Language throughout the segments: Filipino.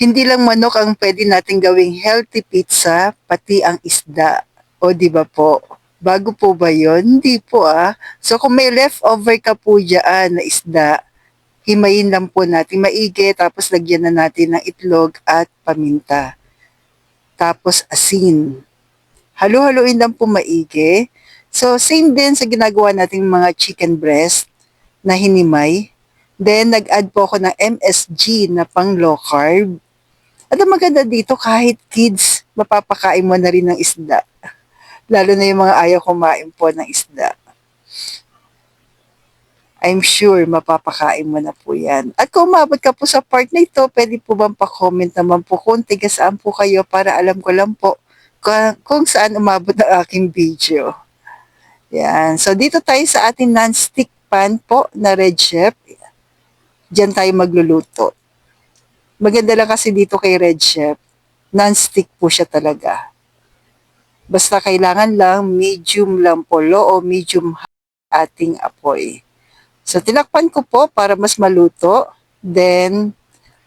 Hindi lang manok ang pwede natin gawing healthy pizza, pati ang isda. O di ba po? Bago po ba yon? Hindi po ah. So kung may leftover ka po dyan na isda, himayin lang po natin maigi, tapos lagyan na natin ng itlog at paminta. Tapos asin. Halo-haluin lang po maigi. So same din sa ginagawa nating mga chicken breast na hinimay. Then nag-add po ako ng MSG na pang low carb. At ang maganda dito, kahit kids, mapapakain mo na rin ng isda. Lalo na yung mga ayaw kumain po ng isda. I'm sure mapapakain mo na po yan. At kung umabot ka po sa part na ito, pwede po bang pa-comment naman po kung tiga saan po kayo para alam ko lang po kung saan umabot ang aking video. Yan. So dito tayo sa ating non-stick pan po na Red Chef. Diyan tayo magluluto. Maganda lang kasi dito kay Red Chef, non-stick po siya talaga. Basta kailangan lang medium lang po, low o medium ating apoy. So tinakpan ko po para mas maluto. Then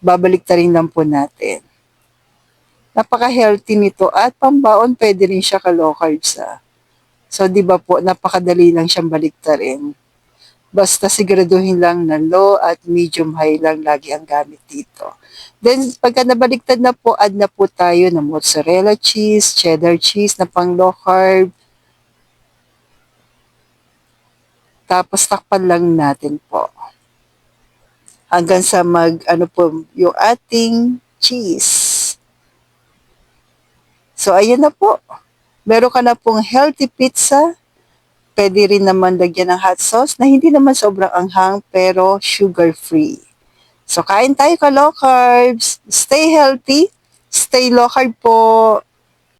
babalik ta rin lang po natin. Napaka-healthy nito at pambaon pwede rin siya ka-low carbs ah. So 'di ba po, napakadali lang siyang baliktarin. Basta siguraduhin lang na low at medium high lang lagi ang gamit dito. Then, pagka nabaliktad na po, add na po tayo ng mozzarella cheese, cheddar cheese na pang low carb. Tapos, takpan lang natin po. Hanggang sa ano po, yung ating cheese. So, ayan na po. Meron ka na pong healthy pizza. Pwede rin naman lagyan ng hot sauce na hindi naman sobrang anghang pero sugar-free. So, kain tayo ka low carbs. Stay healthy. Stay low carb po.